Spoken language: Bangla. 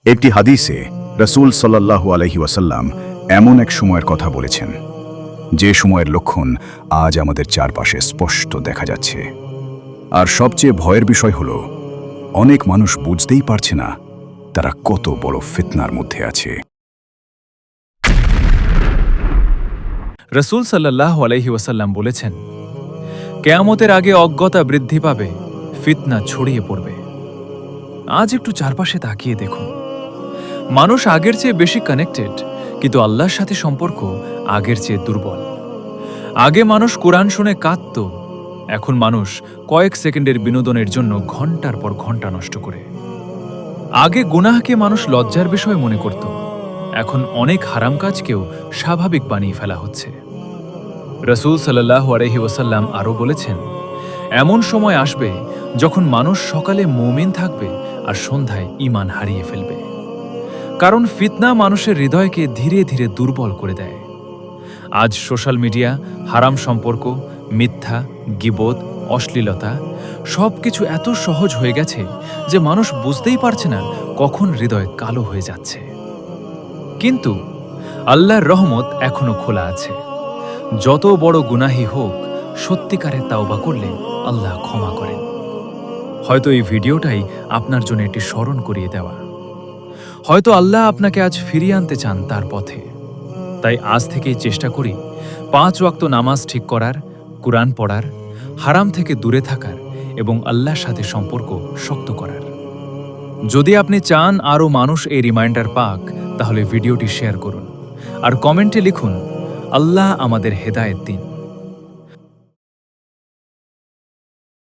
একটি হাদিসে রাসূল সাল্লাল্লাহু আলাইহি ওয়াসাল্লাম এমন এক সময়ের কথা বলেছেন, যে সময়ের লক্ষণ আজ আমাদের চারপাশে স্পষ্ট দেখা যাচ্ছে। আর সবচেয়ে ভয়ের বিষয় হলো, অনেক মানুষ বুঝতেই পারছে না তারা কত বড় ফিতনার মধ্যে আছে। রাসূল সাল্লাল্লাহু আলাইহি ওয়াসাল্লাম বলেছেন, কিয়ামতের আগে অজ্ঞতা বৃদ্ধি পাবে, ফিতনা ছড়িয়ে পড়বে। আজ একটু চারপাশে তাকিয়ে দেখুন, মানুষ আগের চেয়ে বেশি কানেক্টেড, কিন্তু আল্লাহর সাথে সম্পর্ক আগের চেয়ে দুর্বল। আগে মানুষ কোরআন শুনে কাঁদত, এখন মানুষ কয়েক সেকেন্ডের বিনোদনের জন্য ঘন্টার পর ঘন্টা নষ্ট করে। আগে গুনাহকে মানুষ লজ্জার বিষয় মনে করত, এখন অনেক হারাম কাজকেও স্বাভাবিক বানিয়ে ফেলা হচ্ছে। রাসূল সাল্লাল্লাহু আলাইহি ওয়াসাল্লাম আরও বলেছেন, এমন সময় আসবে যখন মানুষ সকালে মুমিন থাকবে আর সন্ধ্যায় ঈমান হারিয়ে ফেলবে। কারণ ফিতনা মানুষের হৃদয়কে ধীরে ধীরে দুর্বল করে দেয়। আজ সোশ্যাল মিডিয়া, হারাম সম্পর্ক, মিথ্যা, গীবত, অশ্লীলতা সবকিছু এত সহজ হয়ে গেছে যে মানুষ বুঝতেই পারছে না কখন হৃদয় কালো হয়ে যাচ্ছে। কিন্তু আল্লাহর রহমত এখনো খোলা আছে। যত বড় গুনাহি হোক, সত্যিকারের তাওবা করলে আল্লাহ ক্ষমা করেন। হয়তো এই ভিডিওটাই আপনার জন্য একটি স্মরণ করিয়ে দেওয়া। হয়তো আল্লাহ আপনাকে আজ ফিরিয়ে আনতে চান তার পথে। তাই আজ থেকেই চেষ্টা করি 5 ওয়াক্ত নামাজ ঠিক করার, কুরআন পড়ার, হারাম থেকে দূরে থাকার এবং আল্লাহর সাথে সম্পর্ক শক্ত করার। যদি আপনি চান আরও মানুষ এই রিমাইন্ডার পাক, তাহলে ভিডিওটি শেয়ার করুন আর কমেন্টে লিখুন, আল্লাহ আমাদের হেদায়েত দিন।